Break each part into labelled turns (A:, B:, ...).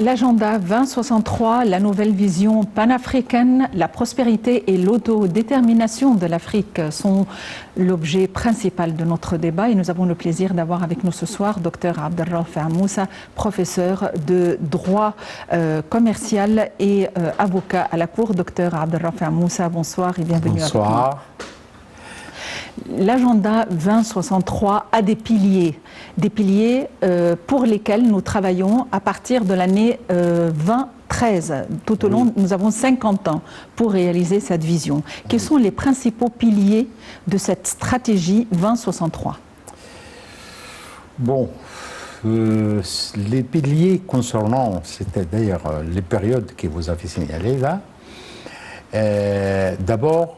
A: L'agenda 2063, la nouvelle vision panafricaine, la prospérité et l'autodétermination de l'Afrique sont l'objet principal de notre débat et nous avons le plaisir d'avoir avec nous ce soir Dr Abdelraouf Moussa, professeur de droit commercial et avocat à la Cour. Dr Abdelraouf Moussa, bonsoir et bienvenue.
B: Bonsoir.
A: Avec nous. L'agenda 2063 a des piliers pour lesquels nous travaillons à partir de l'année 2013. Tout au long, nous avons 50 ans pour réaliser cette vision. Quels sont les principaux piliers de cette stratégie 2063?
B: Bon, les piliers concernant, c'est-à-dire les périodes que vous avez signalées là, d'abord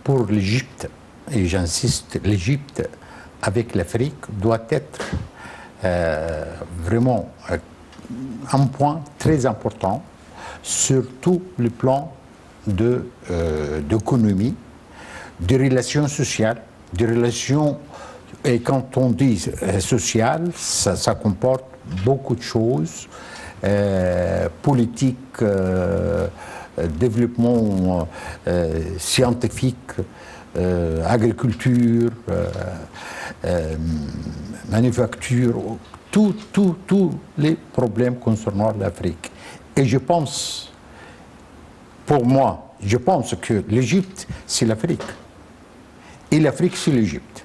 B: pour l'Égypte, et j'insiste, l'Égypte avec l'Afrique doit être vraiment un point très important sur tout le plan d'économie, de relations sociales, de relations, et quand on dit social, ça comporte beaucoup de choses, politique, développement scientifique, agriculture, manufacture, tous les problèmes concernant l'Afrique. Et je pense, pour moi, je pense que l'Égypte, c'est l'Afrique. Et l'Afrique, c'est l'Égypte.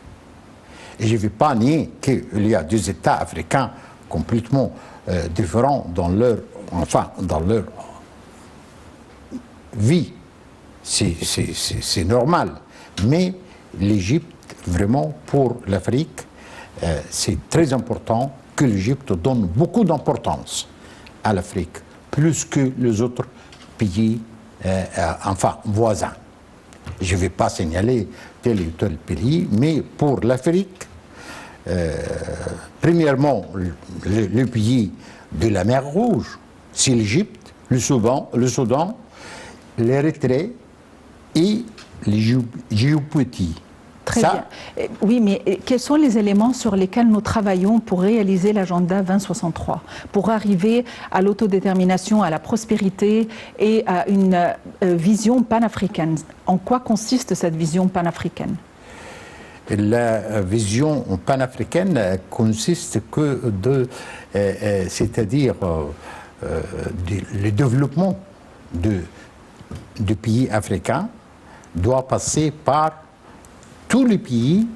B: Et je ne vais pas nier qu'il y a deux États africains complètement différents dans leur vie. C'est normal. Mais l'Égypte, vraiment, pour l'Afrique, c'est très important que l'Égypte donne beaucoup d'importance à l'Afrique, plus que les autres pays, voisins. Je ne vais pas signaler tel ou tel pays, mais pour l'Afrique, premièrement, le pays de la mer Rouge, c'est l'Égypte, le Soudan, l'Érythrée et les Djibouti.
A: Très bien. Oui, mais quels sont les éléments sur lesquels nous travaillons pour réaliser l'agenda 2063, pour arriver à l'autodétermination, à la prospérité et à une vision panafricaine? En quoi consiste cette vision panafricaine?
B: La vision panafricaine consiste que c'est-à-dire le développement de pays africains doit passer par tous les pays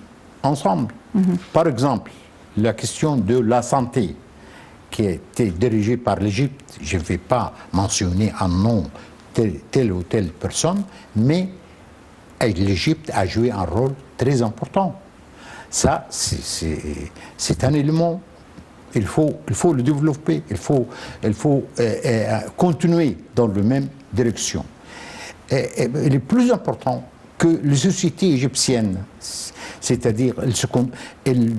B: ensemble. Par exemple, la question de la santé qui a été dirigée par l'Égypte, je ne vais pas mentionner un nom telle ou telle personne, mais l'Égypte a joué un rôle très important. Ça, c'est un élément, il faut le développer, il faut continuer dans la même direction. Et le plus important que les sociétés égyptiennes, c'est-à-dire elles ne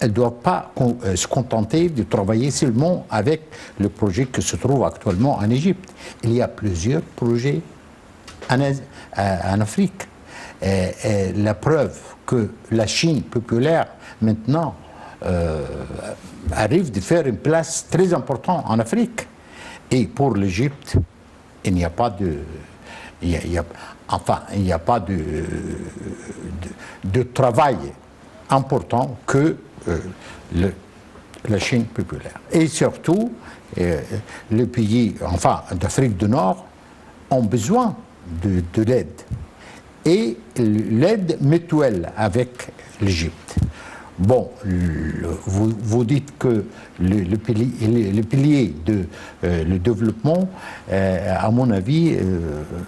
B: doivent pas se contenter de travailler seulement avec le projet qui se trouve actuellement en Égypte. Il y a plusieurs projets en Afrique. Et la preuve que la Chine populaire maintenant arrive de faire une place très importante en Afrique. Et pour l'Égypte, il n'y a pas de... Il n'y a pas de travail important que la Chine populaire. Et surtout, les pays d'Afrique du Nord ont besoin de l'aide. Et l'aide mutuelle avec l'Égypte. Bon, vous dites que le pilier de le développement, à mon avis,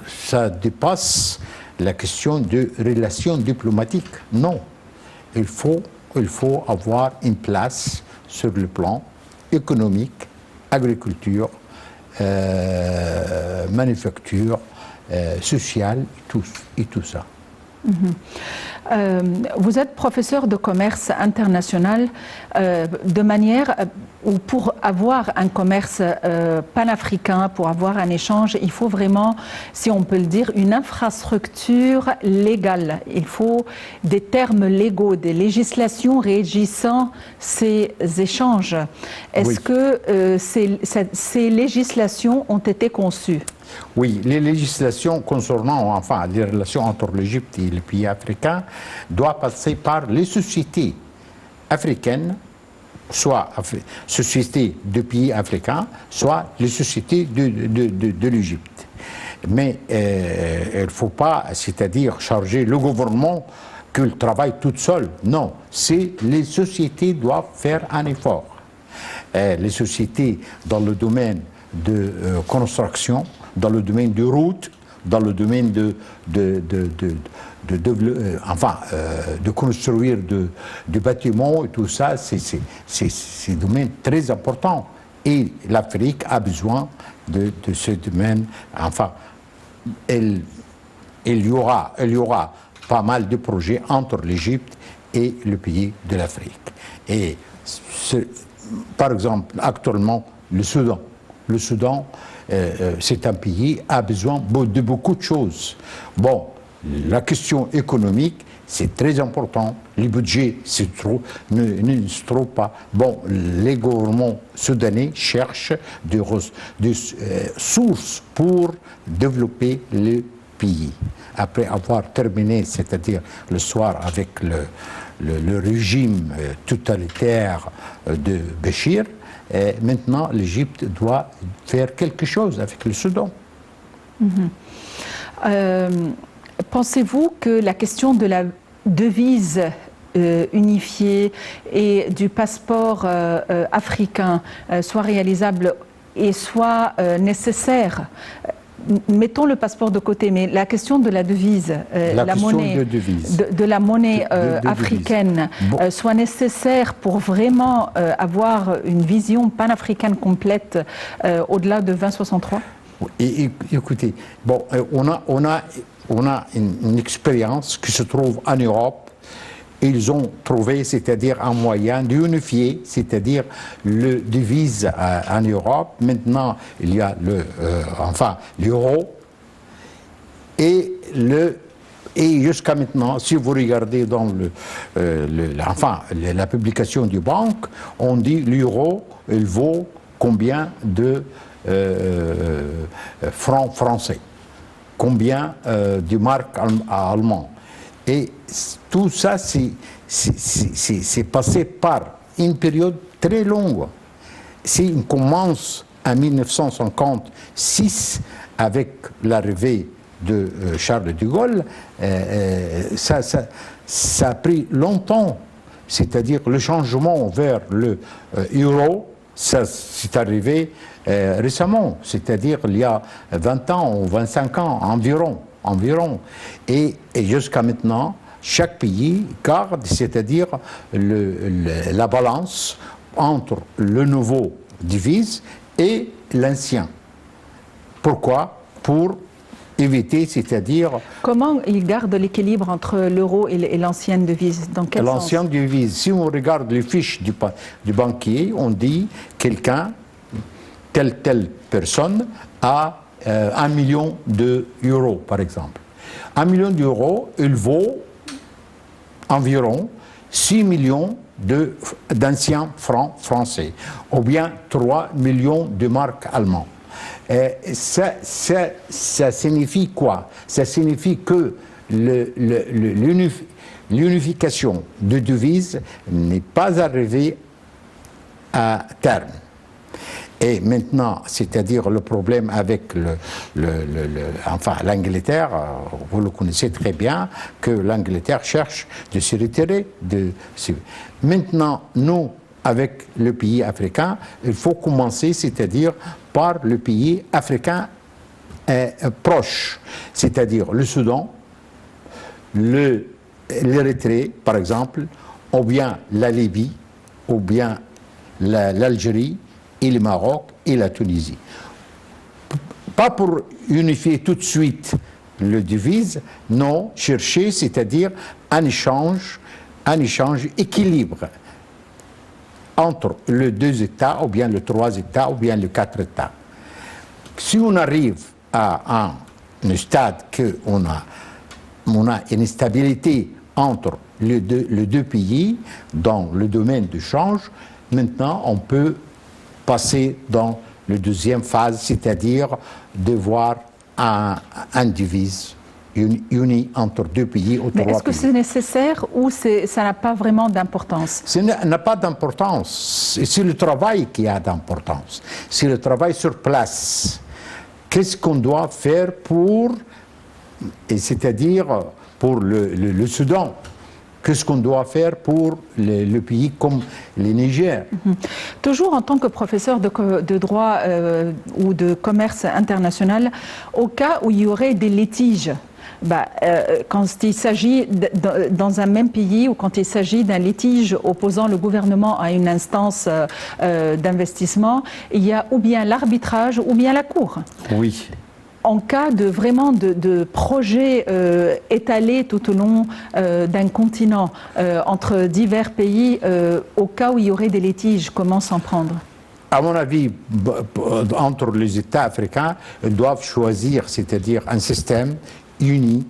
B: ça dépasse la question de relations diplomatiques. Non, il faut avoir une place sur le plan économique, agriculture, manufacture, sociale et tout ça.
A: Vous êtes professeur de commerce international de manière où pour avoir un commerce panafricain, pour avoir un échange, il faut vraiment, si on peut le dire, une infrastructure légale. Il faut des termes légaux, des législations régissant ces échanges. Est-ce que ces législations ont été conçues?
B: Oui, les législations concernant enfin les relations entre l'Égypte et les pays africains doivent passer par les sociétés africaines, soit sociétés de pays africains, soit les sociétés de l'Égypte. Mais il ne faut pas, c'est-à-dire charger le gouvernement qu'il travaille tout seul. Non, les sociétés doivent faire un effort. Les sociétés dans le domaine de construction, dans le domaine de routes, dans le domaine de construire de bâtiments et tout ça, c'est un domaine très important. Et l'Afrique a besoin de ce domaine. Enfin, il y aura pas mal de projets entre l'Égypte et le pays de l'Afrique. Et par exemple, actuellement, le Soudan. Le Soudan, c'est un pays qui a besoin de beaucoup de choses. Bon, la question économique, c'est très important. Les budgets ne se trouvent pas. Bon, les gouvernements soudanais cherchent des sources pour développer le pays. Après avoir terminé, c'est-à-dire le soir avec le régime totalitaire de Béchir, maintenant l'Égypte doit faire quelque chose avec le Soudan.
A: Pensez-vous que la question de la devise unifiée et du passeport africain soit réalisable et soit nécessaire? Mettons le passeport de côté, mais la question de la devise, la monnaie, de la monnaie africaine, soit nécessaire pour vraiment avoir une vision panafricaine complète au-delà de 2063?
B: Écoutez, bon, on a une expérience qui se trouve en Europe. Ils ont trouvé, c'est-à-dire un moyen d'unifier, c'est-à-dire le devise en Europe. Maintenant, il y a l'euro et jusqu'à maintenant, si vous regardez dans la publication du banque, on dit l'euro, il vaut combien de francs français, combien de marques allemandes. Et tout ça, c'est passé par une période très longue. Si on commence en 1956 avec l'arrivée de Charles de Gaulle, ça a pris longtemps. C'est-à-dire le changement vers le euro, ça c'est arrivé récemment, c'est-à-dire il y a 20 ans ou 25 ans environ. Et jusqu'à maintenant, chaque pays garde, c'est-à-dire la balance entre le nouveau devise et l'ancien. Pourquoi? Pour éviter, c'est-à-dire...
A: Comment il garde l'équilibre entre l'euro et l'ancienne devise? Dans quel sens?
B: L'ancienne devise, si on regarde les fiches du banquier, on dit quelqu'un, telle personne, a 1 million d'euros, par exemple. 1 million d'euros, il vaut environ 6 millions d'anciens francs français, ou bien 3 millions de marques allemandes. Ça signifie quoi? Ça signifie que l'unification de devises n'est pas arrivée à terme. Et maintenant, c'est-à-dire le problème avec l'Angleterre, vous le connaissez très bien, que l'Angleterre cherche de se retirer. Maintenant, nous, avec le pays africain, il faut commencer, c'est-à-dire par le pays africain proche, c'est-à-dire le Soudan, l'Érythrée, par exemple, ou bien la Libye, ou bien l'Algérie, et le Maroc et la Tunisie. Pas pour unifier tout de suite le devise, non, chercher, c'est-à-dire un échange équilibre entre les 2 États, ou bien les 3 États, ou bien les 4 États. Si on arrive à un stade qu'on a une stabilité entre les deux pays dans le domaine du change, maintenant on peut passer dans la deuxième phase, c'est-à-dire de voir un devise uni entre 2 pays ou 3 pays.
A: Mais est-ce que c'est nécessaire ou ça n'a pas vraiment d'importance?
B: Ça n'a pas d'importance. C'est le travail qui a d'importance. C'est le travail sur place. Qu'est-ce qu'on doit faire c'est-à-dire pour le Soudan? Qu'est-ce qu'on doit faire pour le pays comme le Niger?
A: Toujours en tant que professeur de droit ou de commerce international, au cas où il y aurait des litiges, quand il s'agit dans un même pays ou quand il s'agit d'un litige opposant le gouvernement à une instance d'investissement, il y a ou bien l'arbitrage ou bien la cour.
B: Oui.
A: En cas de projets étalés tout au long d'un continent entre divers pays, au cas où il y aurait des litiges, comment s'en prendre?
B: À mon avis, entre les États africains, ils doivent choisir, c'est-à-dire un système uni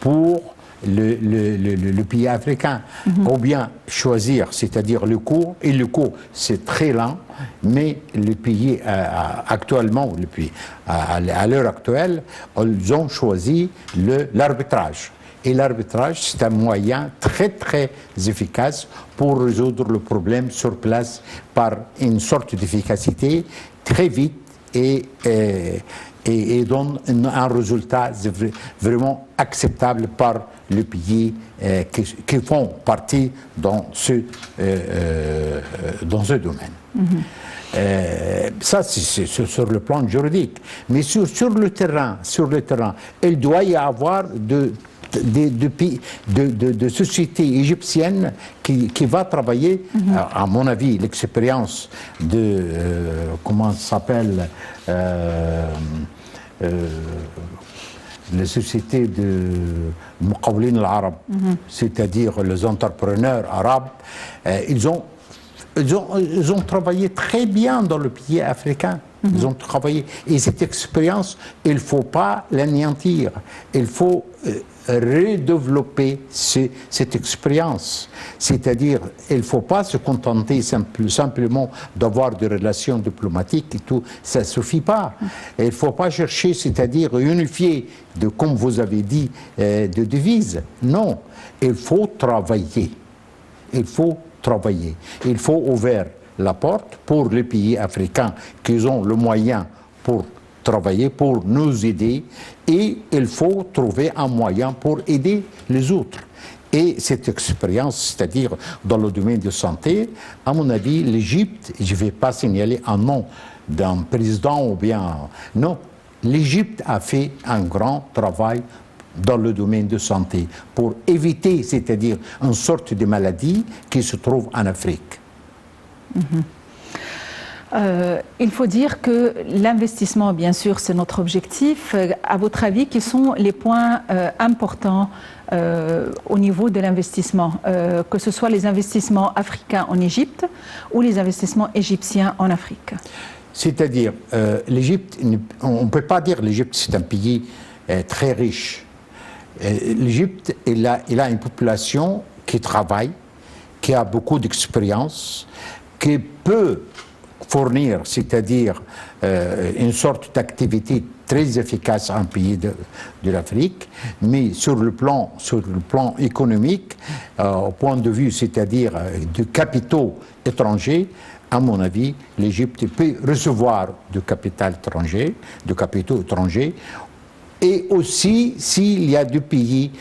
B: pour le pays africain, ou bien choisir, c'est-à-dire le cours, et le cours c'est très lent, mais les pays actuellement, les pays à l'heure actuelle, ils ont choisi l'arbitrage. Et l'arbitrage, c'est un moyen très très efficace pour résoudre le problème sur place par une sorte d'efficacité très vite et donne un résultat vraiment acceptable par les pays qui font partie dans ce domaine. Ça, c'est sur le plan juridique. Mais sur le terrain, il doit y avoir de sociétés égyptiennes qui va travailler, à mon avis, l'expérience de, comment ça s'appelle, les sociétés de Muqawlin al-Arab, c'est-à-dire les entrepreneurs arabes, ils ont travaillé très bien dans le pays africain. Ils ont travaillé. Et cette expérience, il ne faut pas l'anéantir. Il faut redévelopper cette expérience. C'est-à-dire, il ne faut pas se contenter simplement d'avoir des relations diplomatiques et tout. Ça ne suffit pas. Il ne faut pas chercher, c'est-à-dire unifier, comme vous avez dit, de devises. Non. Il faut travailler. Il faut travailler. Il faut ouvrir la porte pour les pays africains qui ont le moyen pour travailler, pour nous aider, et il faut trouver un moyen pour aider les autres. Et cette expérience, c'est-à-dire dans le domaine de santé, à mon avis, l'Égypte, je ne vais pas signaler un nom d'un président ou bien... Non, l'Égypte a fait un grand travail dans le domaine de santé pour éviter, c'est-à-dire une sorte de maladie qui se trouve en Afrique.
A: Il faut dire que l'investissement, bien sûr, c'est notre objectif. À votre avis, quels sont les points importants au niveau de l'investissement, que ce soit les investissements africains en Égypte ou les investissements égyptiens en Afrique?
B: C'est-à-dire, l'Égypte, on ne peut pas dire que l'Égypte c'est un pays très riche. L'Égypte, il a une population qui travaille, qui a beaucoup d'expérience, qui peut fournir, c'est-à-dire une sorte d'activité très efficace à un pays de l'Afrique, mais sur le plan économique, au point de vue, c'est-à-dire de capitaux étrangers, à mon avis, l'Égypte peut recevoir du capital étranger, de capitaux étrangers. Et aussi, s'il y a des pays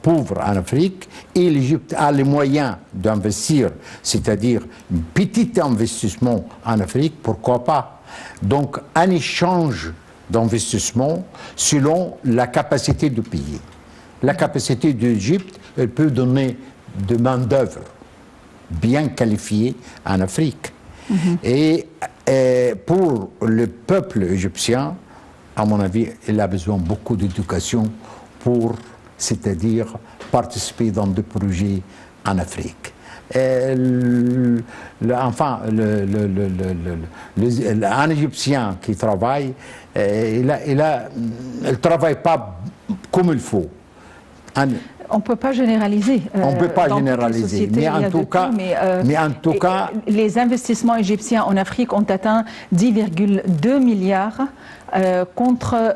B: pauvres en Afrique, et l'Égypte a les moyens d'investir, c'est-à-dire un petit investissement en Afrique, pourquoi pas? Donc, un échange d'investissement selon la capacité du pays. La capacité de l'Égypte, elle peut donner de main-d'œuvre bien qualifiée en Afrique. Et pour le peuple égyptien, à mon avis, il a besoin beaucoup d'éducation pour, c'est-à-dire, participer dans des projets en Afrique. Un Égyptien qui travaille, il ne travaille pas comme il faut.
A: On ne peut pas généraliser.
B: On ne peut pas généraliser, mais en tout cas,
A: les investissements égyptiens en Afrique ont atteint 10,2 milliards contre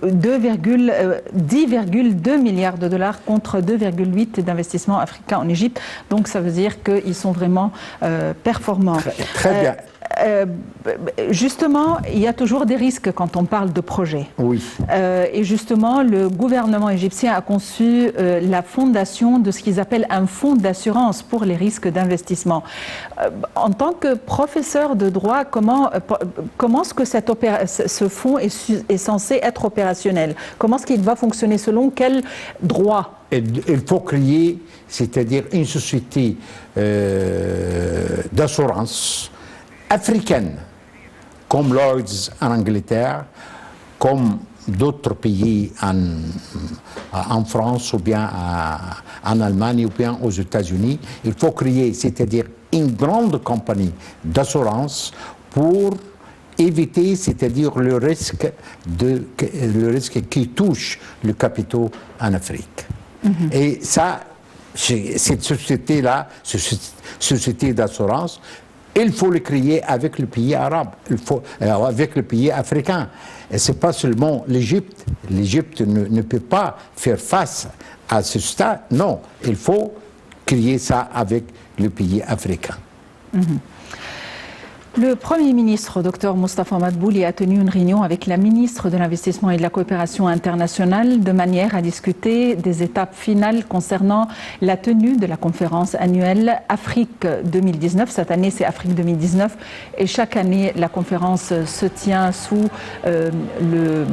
A: 10,2 milliards de dollars contre 2,8 d'investissements africains en Égypte. Donc ça veut dire qu'ils sont vraiment performants.
B: Très bien.
A: Justement, il y a toujours des risques quand on parle de projets.
B: Oui.
A: Et justement, le gouvernement égyptien a conçu la fondation de ce qu'ils appellent un fonds d'assurance pour les risques d'investissement. En tant que professeur de droit, comment est-ce que ce fonds est censé être opérationnel? Comment est-ce qu'il va fonctionner? Selon quel droit?
B: Il faut créer, c'est-à-dire une société d'assurance africaine, comme Lloyd's en Angleterre, comme d'autres pays en France ou bien en Allemagne ou bien aux États-Unis. Il faut créer, c'est-à-dire une grande compagnie d'assurance pour éviter, c'est-à-dire le risque qui touche le capital en Afrique. Et ça, cette société-là, société d'assurance, il faut le créer avec le pays arabe, avec le pays africain. Et ce n'est pas seulement l'Égypte. L'Égypte ne peut pas faire face à ce stade. Non, il faut créer ça avec le pays africain.
A: Le Premier ministre, Dr Moustapha Madbouli, a tenu une réunion avec la ministre de l'Investissement et de la Coopération internationale de manière à discuter des étapes finales concernant la tenue de la conférence annuelle Afrique 2019. Cette année, c'est Afrique 2019 et chaque année, la conférence se tient sous le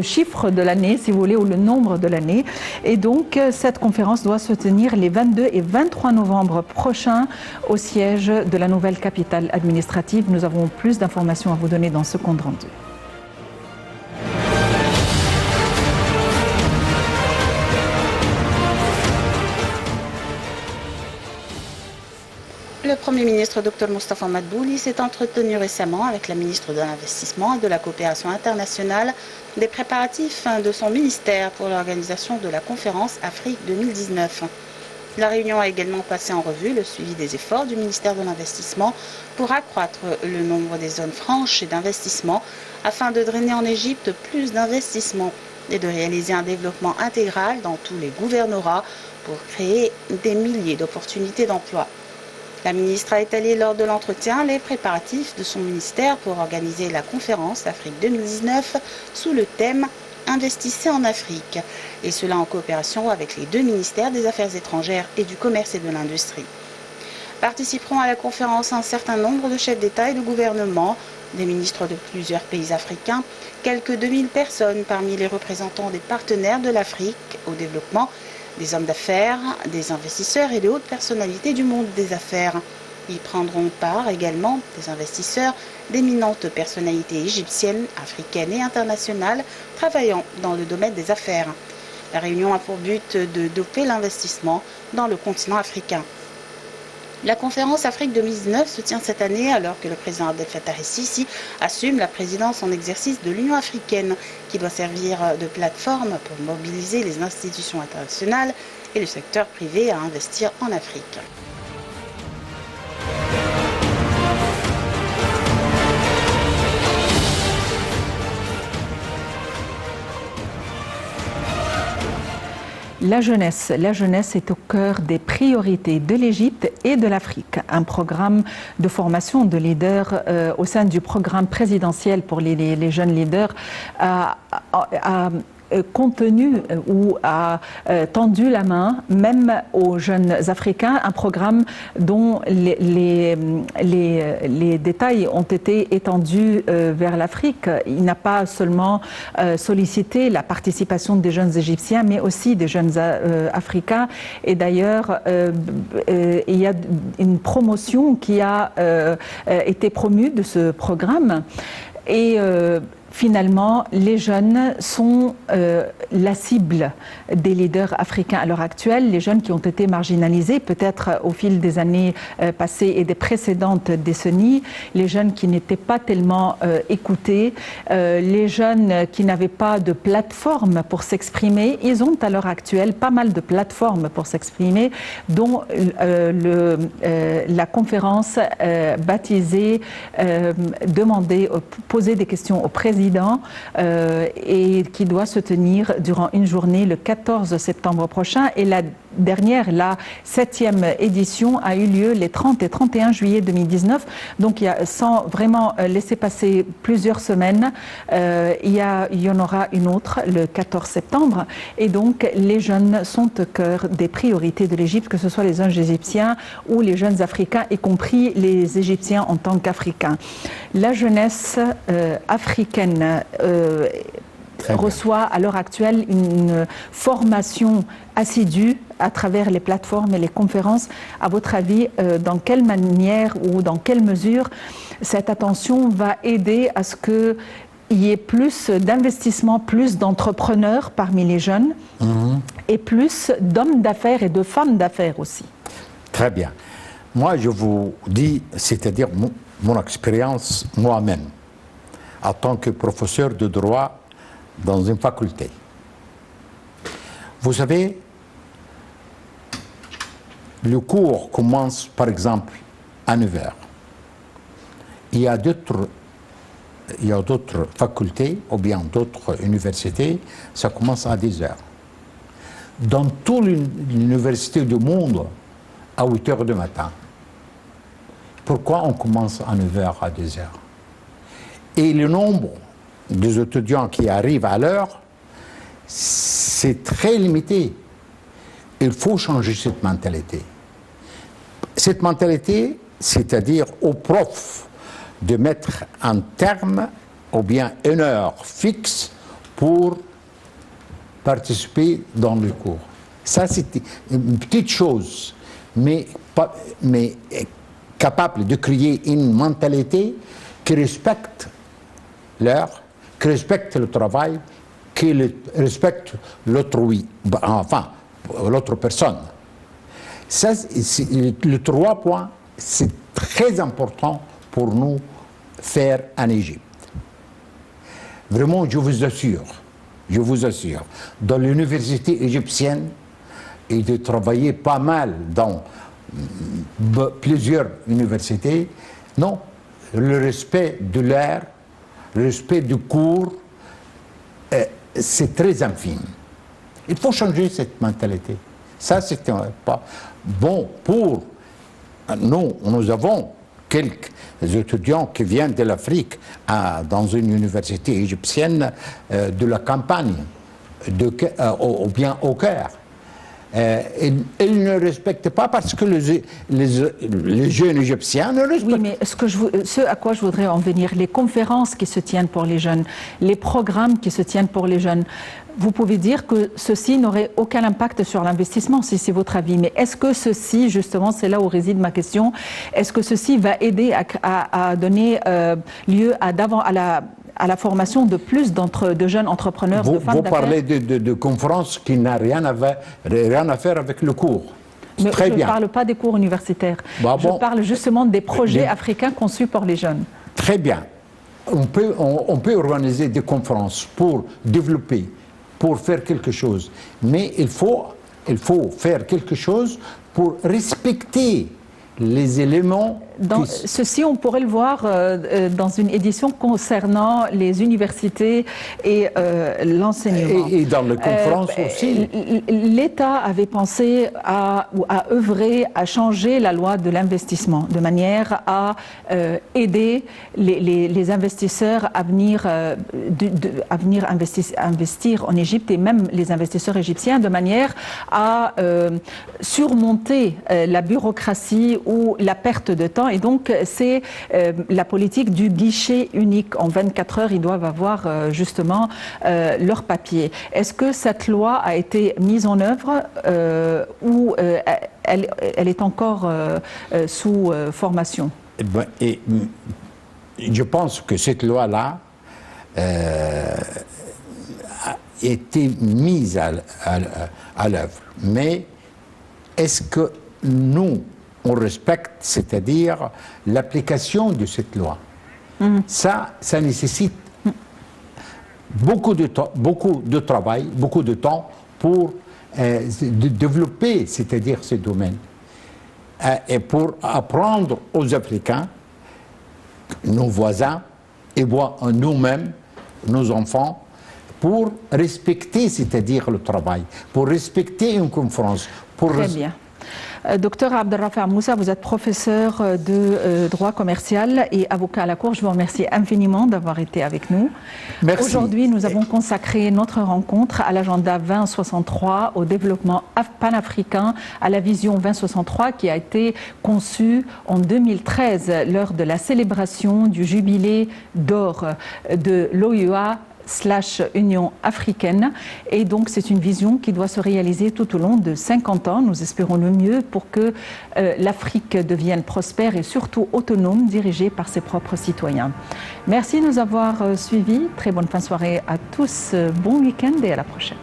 A: chiffre de l'année, si vous voulez, ou le nombre de l'année. Et donc, cette conférence doit se tenir les 22 et 23 novembre prochains au siège de la nouvelle capitale administrative. Nous avons plus d'informations à vous donner dans ce compte rendu.
C: Le Premier ministre Dr Moustapha Madbouli s'est entretenu récemment avec la ministre de l'Investissement et de la Coopération internationale des préparatifs de son ministère pour l'organisation de la conférence Afrique 2019. La réunion a également passé en revue le suivi des efforts du ministère de l'Investissement pour accroître le nombre des zones franches et d'investissement afin de drainer en Égypte plus d'investissements et de réaliser un développement intégral dans tous les gouvernorats pour créer des milliers d'opportunités d'emploi. La ministre a étalé lors de l'entretien les préparatifs de son ministère pour organiser la conférence Afrique 2019 sous le thème « Investissez en Afrique » et cela en coopération avec les deux ministères des Affaires étrangères et du Commerce et de l'Industrie. Participeront à la conférence un certain nombre de chefs d'État et de gouvernement, des ministres de plusieurs pays africains, quelques 2000 personnes parmi les représentants des partenaires de l'Afrique au développement, des hommes d'affaires, des investisseurs et de hautes personnalités du monde des affaires. Y prendront part également des investisseurs, d'éminentes personnalités égyptiennes, africaines et internationales travaillant dans le domaine des affaires. La réunion a pour but de doper l'investissement dans le continent africain. La conférence Afrique 2019 se tient cette année alors que le président Abdel Fattah el-Sisi assume la présidence en exercice de l'Union africaine qui doit servir de plateforme pour mobiliser les institutions internationales et le secteur privé à investir en Afrique.
A: La jeunesse est au cœur des priorités de l'Égypte et de l'Afrique. Un programme de formation de leaders au sein du programme présidentiel pour les jeunes leaders a contenu ou a tendu la main même aux jeunes Africains, un programme dont les détails ont été étendus vers l'Afrique. Il n'a pas seulement sollicité la participation des jeunes Égyptiens, mais aussi des jeunes Africains. Et d'ailleurs, il y a une promotion qui a été promue de ce programme. Et finalement, les jeunes sont la cible des leaders africains à l'heure actuelle, les jeunes qui ont été marginalisés peut-être au fil des années passées et des précédentes décennies, les jeunes qui n'étaient pas tellement écoutés, les jeunes qui n'avaient pas de plateforme pour s'exprimer. Ils ont à l'heure actuelle pas mal de plateformes pour s'exprimer, dont la conférence baptisée poser des questions au président et qui doit se tenir durant une journée le 14 septembre prochain. Et la 7e édition a eu lieu les 30 et 31 juillet 2019. Donc sans vraiment laisser passer plusieurs semaines, il y en aura une autre le 14 septembre. Et donc les jeunes sont au cœur des priorités de l'Égypte, que ce soit les jeunes égyptiens ou les jeunes africains, y compris les Égyptiens en tant qu'Africains. La jeunesse africaine reçoit à l'heure actuelle une formation assidue à travers les plateformes et les conférences. À votre avis, dans quelle manière ou dans quelle mesure cette attention va aider à ce qu'il y ait plus d'investissement, plus d'entrepreneurs parmi les jeunes et plus d'hommes d'affaires et de femmes d'affaires aussi?
B: Très bien. Moi, je vous dis, c'est-à-dire mon expérience moi-même, en tant que professeur de droit dans une faculté. Vous savez, le cours commence par exemple à 9h. Il y a d'autres facultés ou bien d'autres universités, ça commence à 10h. Dans toutes les universités du monde, à 8h du matin. Pourquoi on commence à 9h à 10h? Et le nombre des étudiants qui arrivent à l'heure, c'est très limité. Il faut changer cette mentalité. Cette mentalité, c'est-à-dire aux profs de mettre un terme ou bien une heure fixe pour participer dans le cours. Ça, c'est une petite chose, mais capable de créer une mentalité qui respecte l'heure, qui respecte le travail, qui respecte l'autrui, enfin, l'autre personne. Ça, les 3 points, c'est très important pour nous faire en Égypte. Vraiment, je vous assure, dans l'université égyptienne, et de travailler pas mal dans plusieurs universités, non, le respect de l'heure, le respect du cours, c'est très infime. Il faut changer cette mentalité. Ça, c'est pas bon pour nous. Nous avons quelques étudiants qui viennent de l'Afrique dans une université égyptienne de la campagne, ou bien au Caire. Ils ne respectent pas parce que les jeunes égyptiens ne respectent pas.
A: Oui, mais ce à quoi je voudrais en venir, les conférences qui se tiennent pour les jeunes, les programmes qui se tiennent pour les jeunes, vous pouvez dire que ceci n'aurait aucun impact sur l'investissement, si c'est votre avis. Mais est-ce que ceci, justement, c'est là où réside ma question, est-ce que ceci va aider à donner lieu à la formation de plus de jeunes entrepreneurs, de femmes d'affaires?
B: Vous parlez de conférences qui n'ont rien à faire avec le cours.
A: Mais
B: très
A: je ne parle pas des cours universitaires. Je parle justement des projets africains conçus pour les jeunes.
B: Très bien. On peut organiser des conférences pour développer, pour faire quelque chose. Mais il faut faire quelque chose pour respecter les éléments...
A: Ceci, on pourrait le voir dans une édition concernant les universités et l'enseignement.
B: Et dans les conférences aussi.
A: L'État avait pensé à œuvrer à changer la loi de l'investissement, de manière à aider les investisseurs à venir investir en Égypte, et même les investisseurs égyptiens, de manière à surmonter la bureaucratie ou la perte de temps. Et donc, c'est la politique du guichet unique. En 24 heures, ils doivent avoir justement leur papier. Est-ce que cette loi a été mise en œuvre ou elle est encore sous formation?
B: je pense que cette loi-là a été mise à l'œuvre. Mais est-ce que nous, on respecte, c'est-à-dire l'application de cette loi? Ça nécessite beaucoup de travail, beaucoup de temps pour de développer, c'est-à-dire ce domaine. Et pour apprendre aux Africains, nos voisins, et nous-mêmes, nos enfants, pour respecter, c'est-à-dire le travail, pour respecter une conférence.
A: Très bien. Docteur Abdelrafi Moussa, vous êtes professeur de droit commercial et avocat à la Cour. Je vous remercie infiniment d'avoir été avec nous.
B: Merci.
A: Aujourd'hui, nous avons consacré notre rencontre à l'agenda 2063, au développement panafricain, à la vision 2063 qui a été conçue en 2013 lors de la célébration du jubilé d'or de l'OUA Union africaine, et donc c'est une vision qui doit se réaliser tout au long de 50 ans. Nous espérons le mieux pour que l'Afrique devienne prospère et surtout autonome, dirigée par ses propres citoyens. Merci de nous avoir suivis. Très bonne fin de soirée à tous, bon week-end et à la prochaine.